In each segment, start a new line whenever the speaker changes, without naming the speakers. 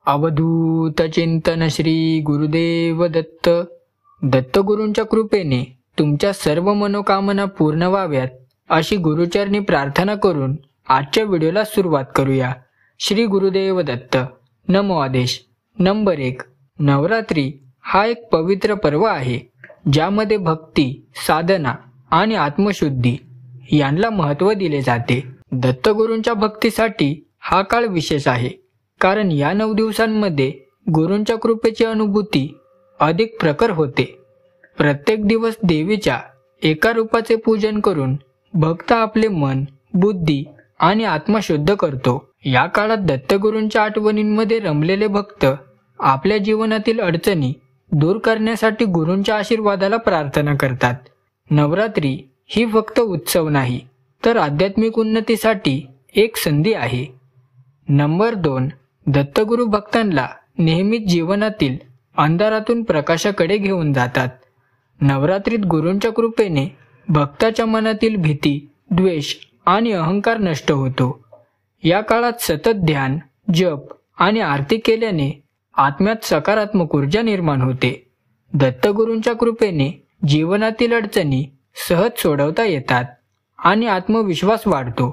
अवधूत चिंतन श्री गुरुदेव दत्त. दत्तगुरूंच्या कृपेने तुमच्या सर्व मनोकामना पूर्ण व्हाव्यात अशी गुरुचरणी प्रार्थना करून आजच्या व्हिडिओला सुरुवात करूया. श्री गुरुदेव दत्त. नमो आदेश. नंबर 1. नवरात्री हा एक पवित्र पर्व आहे ज्यामध्ये भक्ती, साधना आणि आत्मशुद्धी यांना महत्त्व दिले जाते. दत्तगुरूंच्या भक्तीसाठी हा काळ विशेष आहे, कारण या 9 दिवसांमध्ये गुरूंच्या कृपेची अनुभूती अधिक प्रखर होते. प्रत्येक दिवस देवीच्या एका रूपाचे पूजन करून भक्त आपले मन, बुद्धी आणि आत्मा शुद्ध करतो. या काळात दत्तगुरूंच्या आठवणींमध्ये रमलेले भक्त आपल्या जीवनातील अडचणी दूर करण्यासाठी गुरूंच्या आशीर्वादाला प्रार्थना करतात. नवरात्री ही फक्त उत्सव नाही, तर आध्यात्मिक उन्नतीसाठी एक संधी आहे. नंबर 2. दत्तगुरू भक्तांना नेहमीच जीवनातील अंधारातून प्रकाशाकडे घेऊन जातात. नवरात्रीत गुरूंच्या कृपेने भक्ताच्या मनातील भीती, द्वेष आणि अहंकार नष्ट होतो. या काळात सतत ध्यान, जप आणि आरती केल्याने आत्म्यात सकारात्मक ऊर्जा निर्माण होते. दत्तगुरूंच्या कृपेने जीवनातील अडचणी सहज सोडवता येतात आणि आत्मविश्वास वाढतो.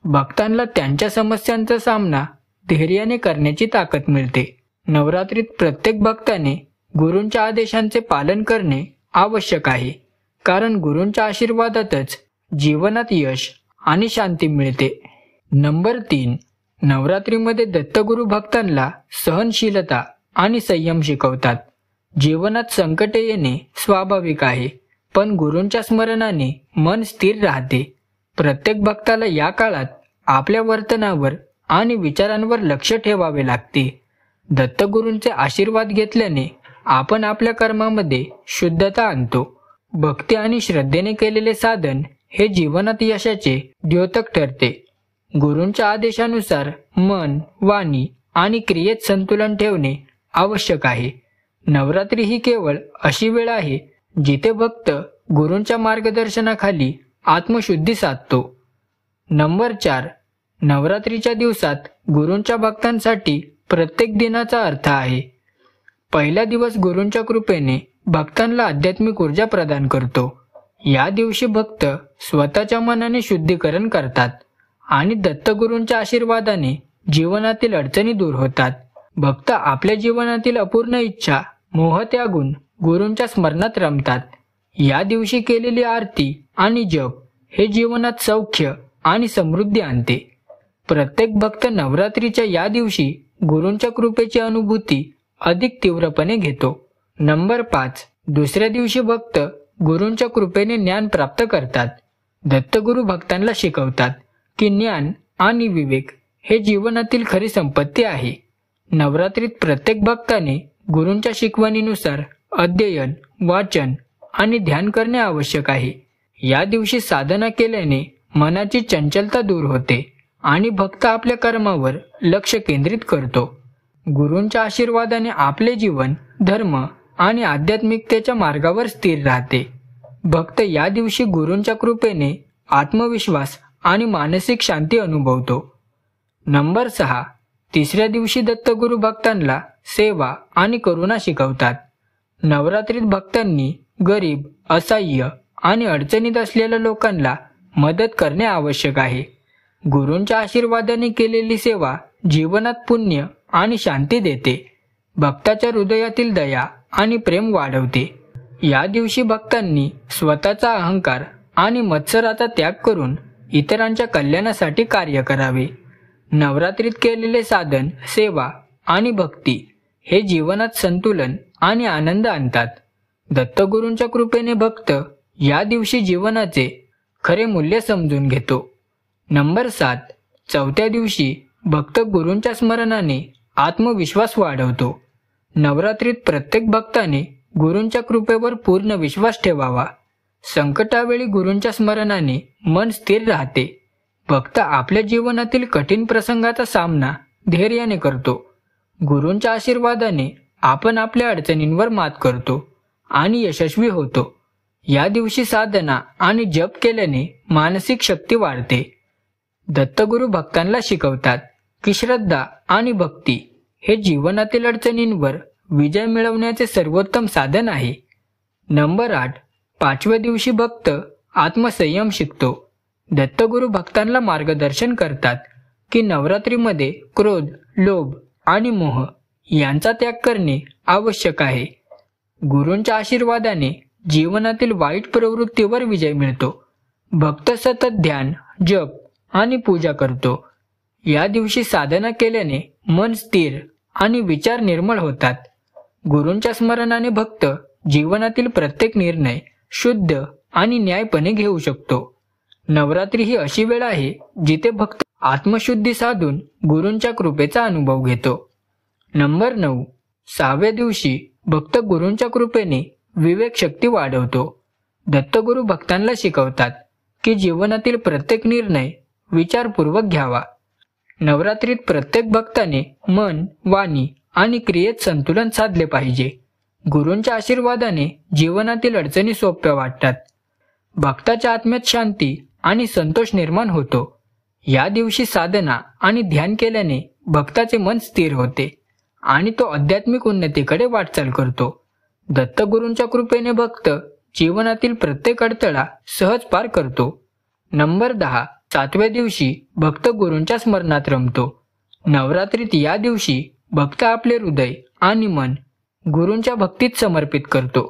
भक्तांना त्यांच्या समस्यांचा सामना धैर्याने करण्याची ताकद मिळते. नवरात्रीत प्रत्येक भक्ताने गुरूंच्या आदेशांचे पालन करणे आवश्यक आहे, कारण गुरूंच्या आशीर्वादातच जीवनात यश आणि शांती मिळते. नंबर 3. नवरात्रीमध्ये दत्तगुरू भक्तांना सहनशीलता आणि संयम शिकवतात. जीवनात संकटे येणे स्वाभाविक आहे, पण गुरूंच्या स्मरणाने मन स्थिर राहते. प्रत्येक भक्ताला या काळात आपल्या वर्तनावर आणि विचारांवर लक्ष ठेवावे लागते. दत्तगुरूंचे आशीर्वाद घेतल्याने आपण आपल्या कर्मामध्ये शुद्धता आणतो. भक्ती आणि श्रद्धेने केलेले साधन हे जीवनात यशाचे द्योतक ठरते. गुरूंच्या आदेशानुसार मन, वाणी आणि क्रियेत संतुलन ठेवणे आवश्यक आहे. नवरात्री ही केवळ अशी वेळ आहे जिथे भक्त गुरूंच्या मार्गदर्शनाखाली आत्मशुद्धी साधतो. नंबर 4. नवरात्रीच्या दिवसात गुरूंच्या भक्तांसाठी प्रत्येक दिनाचा अर्थ आहे. पहिला दिवस गुरूंच्या कृपेने भक्तांना आध्यात्मिक ऊर्जा प्रदान करतो. या दिवशी भक्त स्वतःच्या मनाने शुद्धीकरण करतात आणि दत्तगुरूंच्या आशीर्वादाने जीवनातील अडचणी दूर होतात. भक्त आपल्या जीवनातील अपूर्ण इच्छा, मोह त्यागून गुरूंच्या स्मरणात रमतात. या दिवशी केलेली आरती आणि जप हे जीवनात सौख्य आणि समृद्धी आणते. प्रत्येक भक्त नवरात्रीच्या या दिवशी गुरूंच्या कृपेची अनुभूती अधिक तीव्रपणे घेतो. नंबर 5. दुसऱ्या दिवशी भक्त गुरूंच्या कृपेने ज्ञान प्राप्त करतात. दत्तगुरू भक्तांना शिकवतात की ज्ञान आणि विवेक हे जीवनातील खरी संपत्ती आहे. नवरात्रीत प्रत्येक भक्ताने गुरूंच्या शिकवणीनुसार अध्ययन, वाचन आणि ध्यान करणे आवश्यक आहे. या दिवशी साधना केल्याने मनाची चंचलता दूर होते आणि भक्त आपल्या कर्मावर लक्ष केंद्रित करतो. गुरूंच्या आशीर्वादाने आपले जीवन धर्म आणि आध्यात्मिकतेच्या मार्गावर स्थिर राहते. भक्त या दिवशी गुरूंच्या कृपेने आत्मविश्वास आणि मानसिक शांती अनुभवतो. नंबर 6. तिसऱ्या दिवशी दत्तगुरू भक्तांना सेवा आणि करुणा शिकवतात. नवरात्रीत भक्तांनी गरीब, असहाय्य आणि अडचणीत असलेल्या लोकांना मदत करणे आवश्यक आहे. गुरूंच्या आशीर्वादाने केलेली सेवा जीवनात पुण्य आणि शांती देते. भक्ताच्या हृदयातील दया आणि प्रेम वाढवते. या दिवशी भक्तांनी स्वतःचा अहंकार आणि मत्सराचा त्याग करून इतरांच्या कल्याणासाठी कार्य करावे. नवरात्रीत केलेले साधन, सेवा आणि भक्ती हे जीवनात संतुलन आणि आनंद आणतात. दत्तगुरूंच्या कृपेने भक्त या दिवशी जीवनाचे खरे मूल्य समजून घेतो. नंबर 7. चौथ्या दिवशी भक्त गुरूंच्या स्मरणाने आत्मविश्वास वाढवतो. नवरात्रीत प्रत्येक भक्ताने गुरूंच्या कृपेवर पूर्ण विश्वास ठेवावा. संकटावेळी गुरूंच्या स्मरणाने मन स्थिर राहते. भक्त आपल्या जीवनातील कठीण प्रसंगाचा सामना धैर्याने करतो. गुरूंच्या आशीर्वादाने आपण आपल्या अडचणींवर मात करतो आणि यशस्वी होतो. या दिवशी साधना आणि जप केल्याने मानसिक शक्ती वाढते. दत्तगुरू भक्तांना शिकवतात की श्रद्धा आणि भक्ती हे जीवनातील अडचणींवर विजय मिळवण्याचे सर्वोत्तम साधन आहे. नंबर 8. 5व्या दिवशी भक्त आत्मसंयम शिकतो. दत्तगुरू भक्तांना मार्गदर्शन करतात की नवरात्रीमध्ये क्रोध, लोभ आणि मोह यांचा त्याग करणे आवश्यक आहे. गुरूंच्या आशीर्वादाने जीवनातील वाईट प्रवृत्तीवर विजय मिळतो. भक्त सतत ध्यान, जप आणि पूजा करतो. या दिवशी साधना केल्याने मन स्थिर आणि विचार निर्मळ होतात. गुरूंच्या स्मरणाने भक्त जीवनातील प्रत्येक निर्णय शुद्ध आणि न्यायपणे घेऊ शकतो. नवरात्री ही अशी वेळ आहे जिथे भक्त आत्मशुद्धी साधून गुरूंच्या कृपेचा अनुभव घेतो. नंबर 9. 6व्या दिवशी भक्त गुरूंच्या कृपेने विवेक शक्ती वाढवतो. दत्तगुरू भक्तांना शिकवतात की जीवनातील प्रत्येक निर्णय विचारपूर्वक घ्यावा. नवरात्रीत प्रत्येक भक्ताने मन, वाणी आणि क्रियेत संतुलन साधले पाहिजे. गुरूंच्या आशीर्वादाने जीवनातील अडचणी सोप्या वाटतात. भक्ताच्या आत्म्यात शांती आणि संतोष निर्माण होतो. या दिवशी साधना आणि ध्यान केल्याने भक्ताचे मन स्थिर होते आणि तो आध्यात्मिक उन्नतीकडे वाटचाल करतो. दत्तगुरूंच्या कृपेने भक्त जीवनातील प्रत्येक अडथळा सहज पार करतो. नंबर 10. 7व्या दिवशी भक्त गुरूंच्या स्मरणात रमतो. नवरात्रीत या दिवशी भक्त आपले हृदय आणि मन गुरूंच्या भक्तीत समर्पित करतो.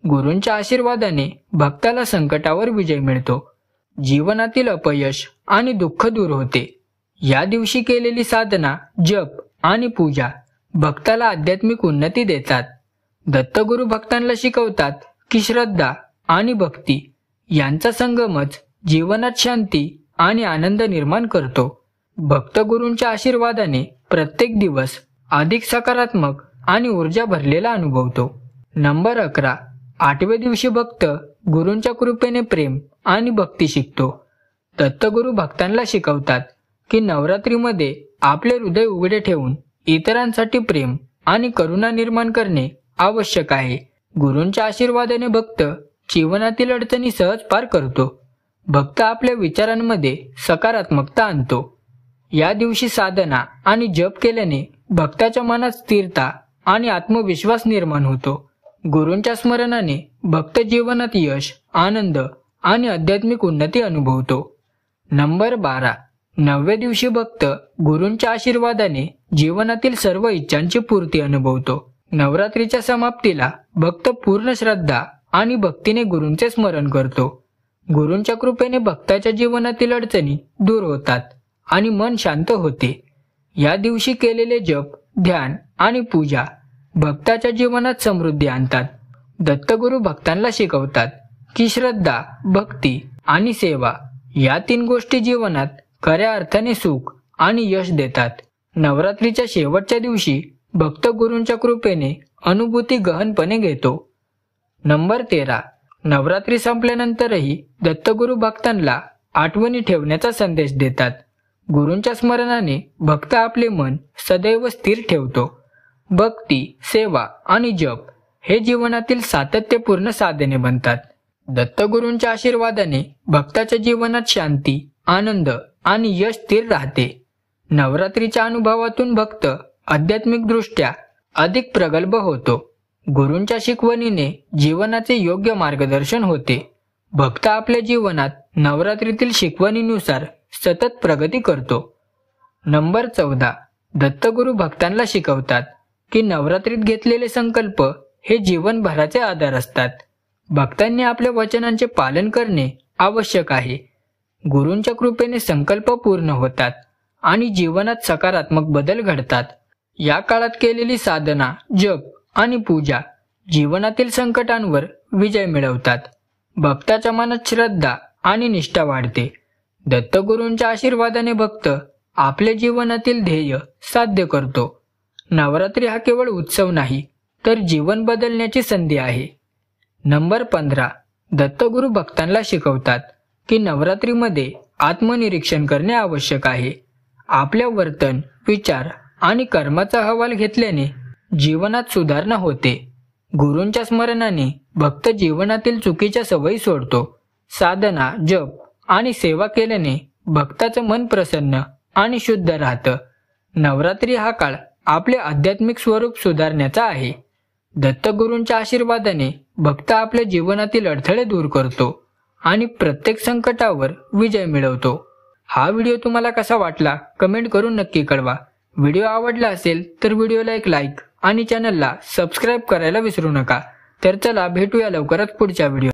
गुरूंच्या आशीर्वादाने भक्ताला संकटावर विजय मिळतो. जीवनातील अपयश आणि दुःख दूर होते. या दिवशी केलेली साधना, जप आणि पूजा भक्ताला आध्यात्मिक उन्नती देतात. दत्तगुरू भक्तांना शिकवतात की श्रद्धा आणि भक्ती यांचा संगमच जीवनात शांती आणि आनंद निर्माण करतो. भक्त गुरूंच्या आशीर्वादाने प्रत्येक दिवस अधिक सकारात्मक आणि ऊर्जा भरलेला अनुभवतो. नंबर 11. 8व्या दिवशी भक्त गुरूंच्या कृपेने प्रेम आणि भक्ती शिकतो. दत्तगुरू भक्तांना शिकवतात की नवरात्रीमध्ये आपले हृदय उघडे ठेवून इतरांसाठी प्रेम आणि करुणा निर्माण करणे आवश्यक आहे. गुरूंच्या आशीर्वादाने भक्त जीवनातील अडचणी सहज पार करतो. भक्त आपल्या विचारांमध्ये सकारात्मकता आणतो. या दिवशी साधना आणि जप केल्याने भक्ताच्या मनात स्थिरता आणि आत्मविश्वास निर्माण होतो. गुरूंच्या स्मरणाने भक्त जीवनात यश, आनंद आणि आध्यात्मिक उन्नती अनुभवतो. नंबर 12. 9व्या दिवशी भक्त गुरूंच्या आशीर्वादाने जीवनातील सर्व इच्छांची पूर्ती अनुभवतो. नवरात्रीच्या समाप्तीला भक्त पूर्ण श्रद्धा आणि भक्तीने गुरूंचे स्मरण करतो. गुरूंच्या कृपेने भक्ताच्या जीवनातील अडचणी दूर होतात आणि मन शांत होते. या दिवशी केलेले जप, ध्यान आणि पूजा भक्ताच्या जीवनात समृद्धी आणतात. दत्तगुरू भक्तांना शिकवतात की श्रद्धा, भक्ती आणि सेवा या 3 गोष्टी जीवनात खऱ्या अर्थाने सुख आणि यश देतात. नवरात्रीच्या शेवटच्या दिवशी भक्त गुरूंच्या कृपेने अनुभूती गहनपणे घेतो. नंबर 13. नवरात्री संपल्यानंतरही दत्तगुरू भक्तांना आठवणी ठेवण्याचा संदेश देतात. गुरूंच्या स्मरणाने भक्त आपले मन सदैव स्थिर ठेवतो. भक्ती, सेवा आणि जप हे जीवनातील सातत्यपूर्ण साधने बनतात. दत्तगुरूंच्या आशीर्वादाने भक्ताच्या जीवनात शांती, आनंद आणि यश स्थिर राहते. नवरात्रीच्या अनुभवातून भक्त आध्यात्मिक दृष्ट्या अधिक प्रगल्भ होतो. गुरूंच्या शिकवणीने जीवनाचे योग्य मार्गदर्शन होते. भक्त आपल्या जीवनात नवरात्रीतील शिकवणीनुसार सतत प्रगती करतो. नंबर 14. दत्तगुरू भक्तांना शिकवतात की नवरात्रीत घेतलेले संकल्प हे जीवनभराचे आधार असतात. भक्तांनी आपल्या वचनांचे पालन करणे आवश्यक आहे. गुरूंच्या कृपेने संकल्प पूर्ण होतात आणि जीवनात सकारात्मक बदल घडतात. या काळात केलेली साधना, जप आणि पूजा जीवनातील संकटांवर विजय मिळवतात. भक्ताच्या मनात श्रद्धा आणि निष्ठा वाढते. दत्तगुरूंच्या आशीर्वादाने भक्त आपल्या जीवनातील ध्येय साध्य करतो. नवरात्री हा केवळ उत्सव नाही, तर जीवन बदलण्याची संधी आहे. नंबर 15. दत्तगुरू भक्तांना शिकवतात की नवरात्रीमध्ये आत्मनिरीक्षण करणे आवश्यक आहे. आपल्या वर्तन, विचार आणि कर्माचा अहवाल घेतल्याने जीवनात सुधारणा होते. गुरूंच्या स्मरणाने भक्त जीवनातील चुकीच्या सवयी सोडतो. साधना, जप आणि सेवा केल्याने भक्ताचं मन प्रसन्न आणि शुद्ध राहतं. नवरात्री हा काळ आपले आध्यात्मिक स्वरूप सुधारण्याचा आहे. दत्तगुरूंच्या आशीर्वादाने भक्त आपल्या जीवनातील अडथळे दूर करतो आणि प्रत्येक संकटावर विजय मिळवतो. हा व्हिडिओ तुम्हाला कसा वाटला कमेंट करून नक्की कळवा. व्हिडिओ आवडला असेल तर व्हिडिओला एक लाईक आणि चॅनलला सबस्क्राईब करायला विसरू नका. तर चला भेटूया लवकरच पुढच्या व्हिडिओ.